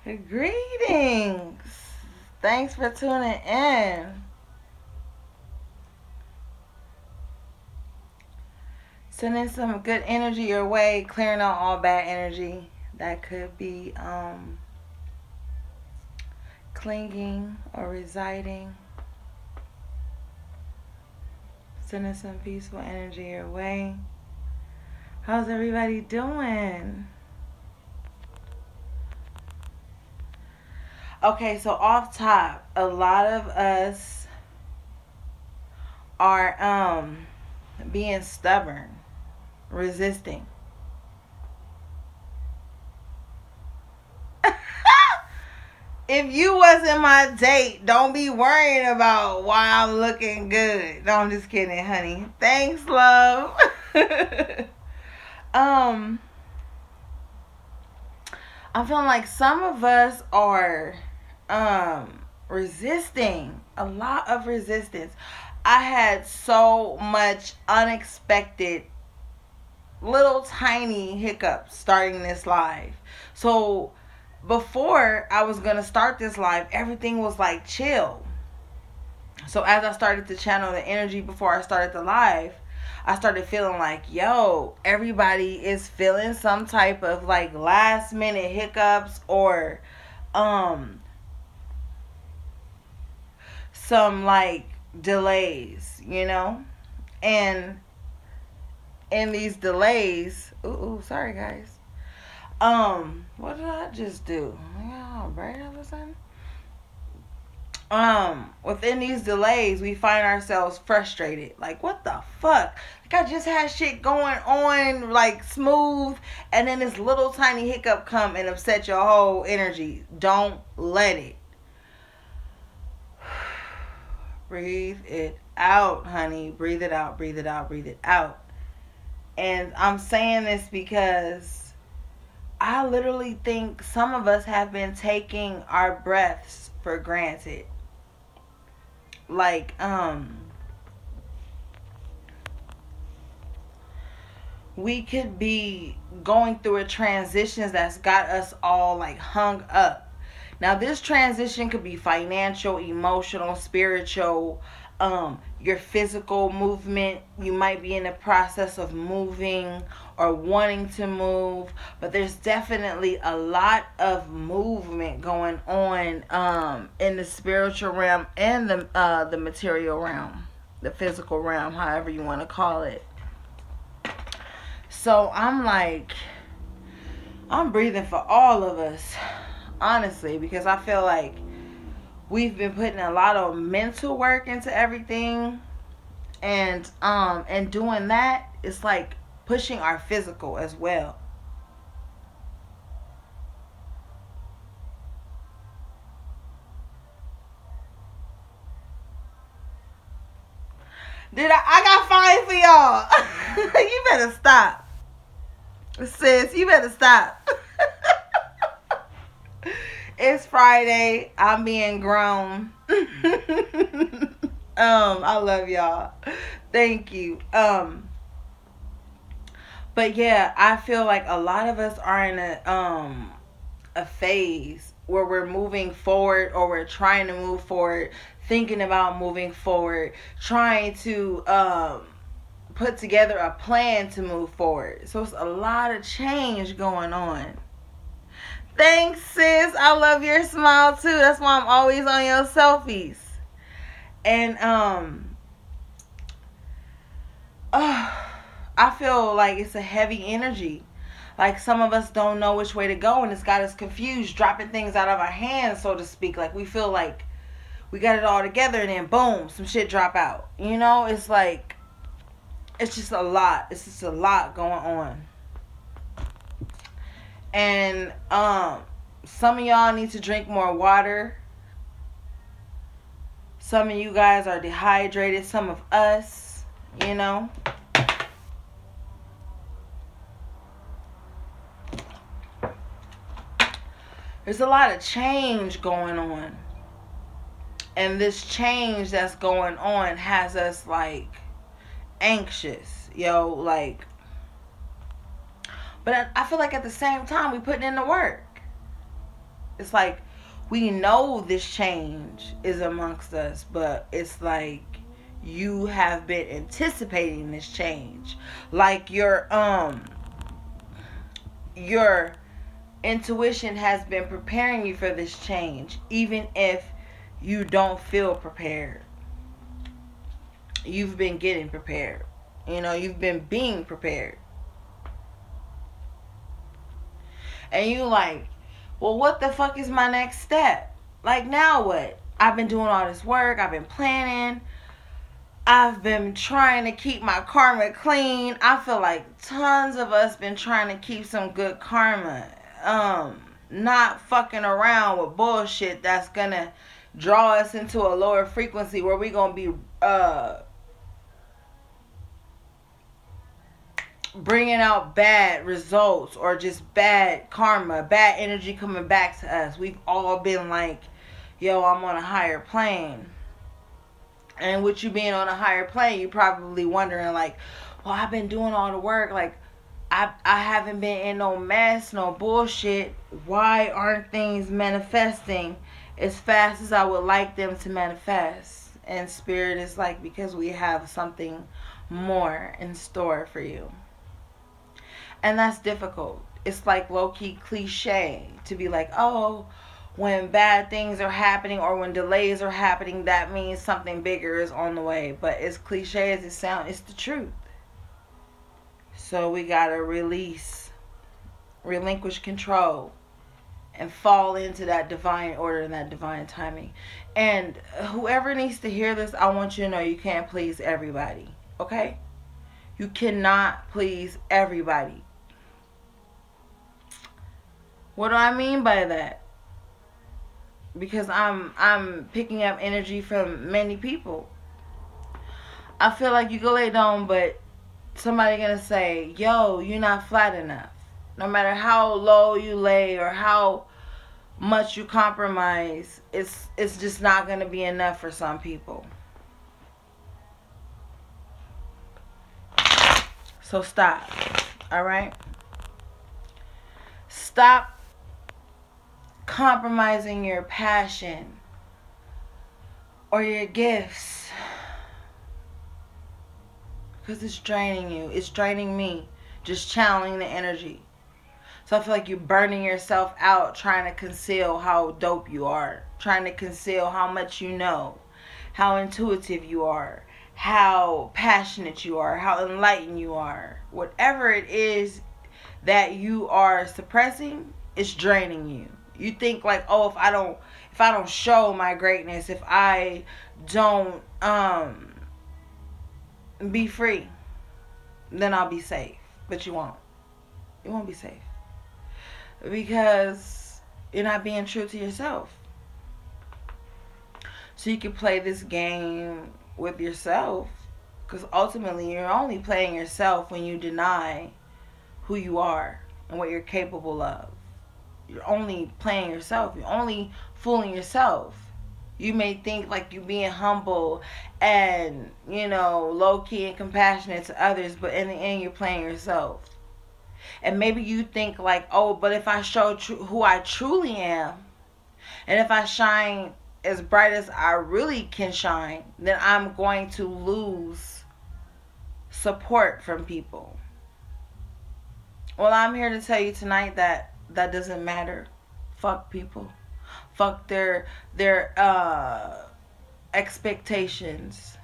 Greetings. Thanks for tuning in. Sending some good energy your way, clearing out all bad energy that could be clinging or residing. Sending some peaceful energy your way. How's everybody doing? Okay, so off top, a lot of us are being stubborn, resisting. If you wasn't my date, don't be worrying about why I'm looking good. No, I'm just kidding, honey. Thanks, love. um, I'm feeling like some of us are resisting. A lot of resistance. I had so much unexpected little tiny hiccups starting this live. So before I was gonna start this live, everything was like chill. So as I started to channel the energy before I started the live, I started feeling like, yo, everybody is feeling some type of like last minute hiccups or um some like delays, you know? And in these delays, ooh, sorry guys. What did I just do? Yeah, right all of a sudden. Within these delays we find ourselves frustrated, like what the fuck, like I just had shit going on like smooth, and then this little tiny hiccup come and upset your whole energy. Don't let it. Breathe it out, honey. Breathe it out, breathe it out, breathe it out. And I'm saying this because I literally think some of us have been taking our breaths for granted. Like we could be going through a transition that's got us all like hung up. Now this transition could be financial, emotional, spiritual, your physical movement. You might be in the process of moving or wanting to move, but there's definitely a lot of movement going on in the spiritual realm and the material realm, the physical realm, however you want to call it. So I'm like, I'm breathing for all of us, honestly, because I feel like we've been putting a lot of mental work into everything, and doing that, it's like pushing our physical as well. I got fine for y'all. You better stop, sis. You better stop. It's Friday. I'm being grown. I love y'all. Thank you. But yeah, I feel like a lot of us are in a phase where we're moving forward, or we're trying to move forward, thinking about moving forward, trying to put together a plan to move forward. So it's a lot of change going on. Thanks, sis. I love your smile too. That's why I'm always on your selfies. And I feel like it's a heavy energy. Like some of us don't know which way to go, and it's got us confused, dropping things out of our hands, so to speak. Like we feel like we got it all together, and then boom, some shit drop out. You know, it's like it's just a lot. It's just a lot going on. And some of y'all need to drink more water. Some of you guys are dehydrated. Some of us, you know. There's a lot of change going on. And this change that's going on has us like anxious, yo, like, but I feel like at the same time we putting in the work. It's like we know this change is amongst us, but it's like you have been anticipating this change. Like your intuition has been preparing you for this change, even if you don't feel prepared. You've been getting prepared. You've been being prepared. And you like, well, what the fuck is my next step? Like, now what? I've been doing all this work. I've been planning. I've been trying to keep my karma clean. I feel like tons of us been trying to keep some good karma. Not fucking around with bullshit that's gonna draw us into a lower frequency where we gonna be bringing out bad results or just bad karma, bad energy coming back to us. We've all been like, yo, I'm on a higher plane. And with you being on a higher plane, you're probably wondering like, well, I've been doing all the work. Like, I haven't been in no mess, no bullshit. Why aren't things manifesting as fast as I would like them to manifest? And Spirit is like, because we have something more in store for you. And that's difficult. It's like low-key cliche to be like, oh, when bad things are happening or when delays are happening, that means something bigger is on the way. But as cliche as it sounds, it's the truth. So we gotta relinquish control, and fall into that divine order and that divine timing. And whoever needs to hear this, I want you to know you can't please everybody. Okay? You cannot please everybody. What do I mean by that? Because I'm picking up energy from many people. I feel like you go lay down, but somebody gonna say, yo, you're not flat enough. No matter how low you lay or how much you compromise, it's just not gonna be enough for some people. So stop. Alright? Stop compromising your passion or your gifts, because it's draining you. It's draining me. Just channeling the energy. So I feel like you're burning yourself out trying to conceal how dope you are. Trying to conceal how much you know. How intuitive you are. How passionate you are. How enlightened you are. Whatever it is that you are suppressing, it's draining you. You think like, oh, if I don't show my greatness, if I don't be free, then I'll be safe. But you won't. You won't be safe. Because you're not being true to yourself. So you can play this game with yourself. Because ultimately you're only playing yourself when you deny who you are and what you're capable of. You're only playing yourself. You're only fooling yourself. You may think like you're being humble and, low-key and compassionate to others, but in the end, you're playing yourself. And maybe you think like, oh, but if I show who I truly am, and if I shine as bright as I really can shine, then I'm going to lose support from people. Well, I'm here to tell you tonight that doesn't matter. Fuck people. Fuck their expectations.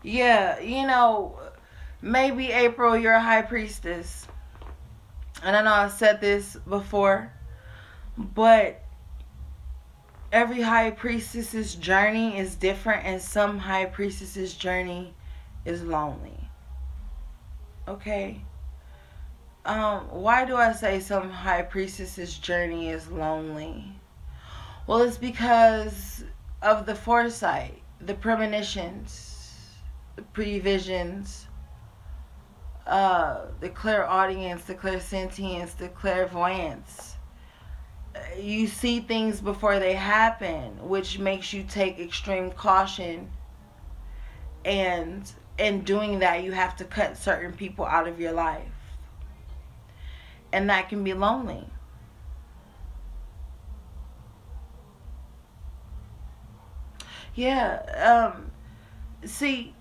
Yeah, maybe April, you're a high priestess. And I know I've said this before, but every high priestess's journey is different, and some high priestess's journey is lonely. Okay? Why do I say some high priestess's journey is lonely? Well, it's because of the foresight, the premonitions, the previsions, the clairaudience, the clairsentience, the clairvoyance. You see things before they happen, which makes you take extreme caution And in doing that, you have to cut certain people out of your life. And that can be lonely. Yeah. See,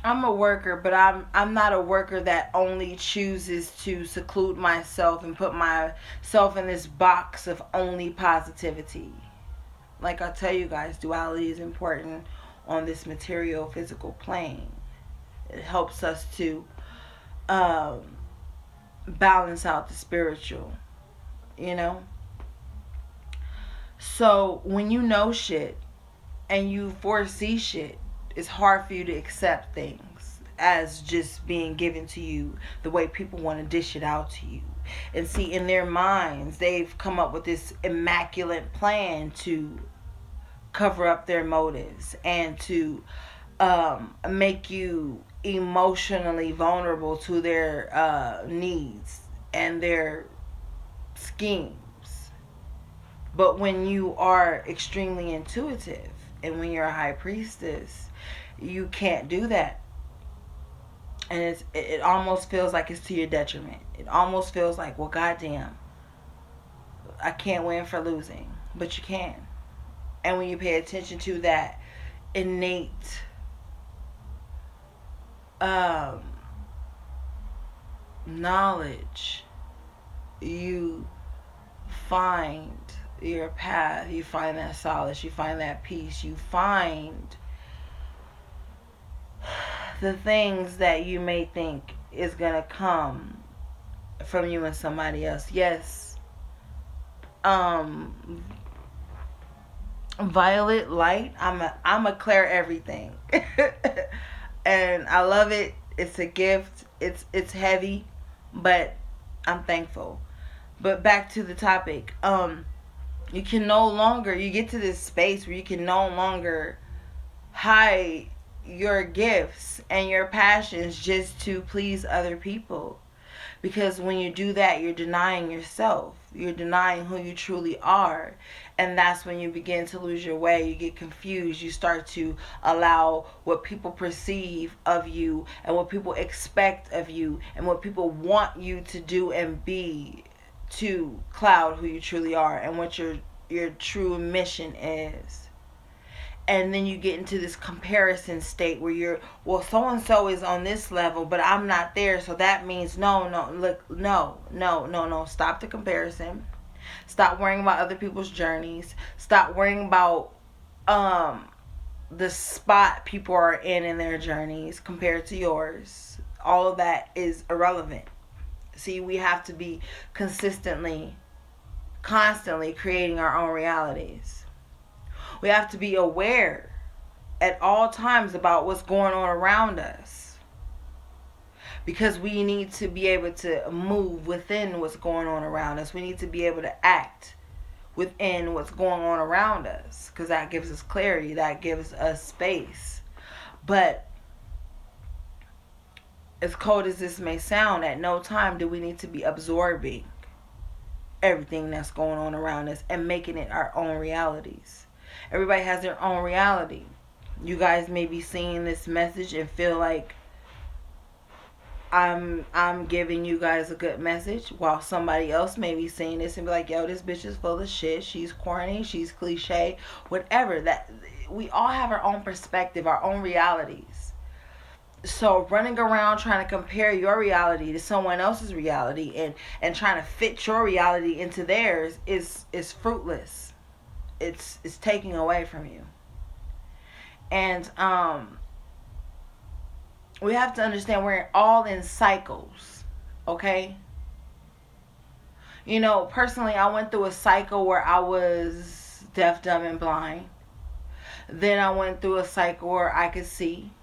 I'm a worker, but I'm not a worker that only chooses to seclude myself and put myself in this box of only positivity. Like I tell you guys, duality is important on this material physical plane. It helps us to um, balance out the spiritual, you know? So when you know shit and you foresee shit, it's hard for you to accept things as just being given to you the way people want to dish it out to you. And see, in their minds, they've come up with this immaculate plan to cover up their motives and to make you emotionally vulnerable to their needs and their schemes. But when you are extremely intuitive and when you're a high priestess, you can't do that. And it almost feels like it's to your detriment. It almost feels like, well, goddamn, I can't win for losing. But you can. And when you pay attention to that innate um, knowledge, you find your path, you find that solace, you find that peace, you find the things that you may think is going to come from you and somebody else. Yes, um violet light, I'm a clear everything. And I love it. It's a gift. It's heavy, but I'm thankful. But back to the topic. You can no longer, you get to this space where you can no longer hide your gifts and your passions just to please other people. Because when you do that, you're denying yourself. You're denying who you truly are. And that's when you begin to lose your way. You get confused. You start to allow what people perceive of you and what people expect of you and what people want you to do and be to cloud who you truly are and what your true mission is. And then you get into this comparison state where you're, well, so and so is on this level but I'm not there, so that means no, look, no, stop the comparison. Stop worrying about other people's journeys. Stop worrying about um the spot people are in their journeys compared to yours. All of that is irrelevant. See, we have to be constantly creating our own realities. We have to be aware at all times about what's going on around us, because we need to be able to move within what's going on around us. We need to be able to act within what's going on around us, because that gives us clarity, that gives us space. But as cold as this may sound, at no time do we need to be absorbing everything that's going on around us and making it our own realities. Everybody has their own reality. You guys may be seeing this message and feel like I'm giving you guys a good message, while somebody else may be seeing this and be like, yo, this bitch is full of shit, she's corny, she's cliche, whatever. That we all have our own perspective, our own realities. So running around trying to compare your reality to someone else's reality and trying to fit your reality into theirs is fruitless. It's taking away from you. And we have to understand we're all in cycles, okay? You know, personally, I went through a cycle where I was deaf, dumb, and blind. Then I went through a cycle where I could see.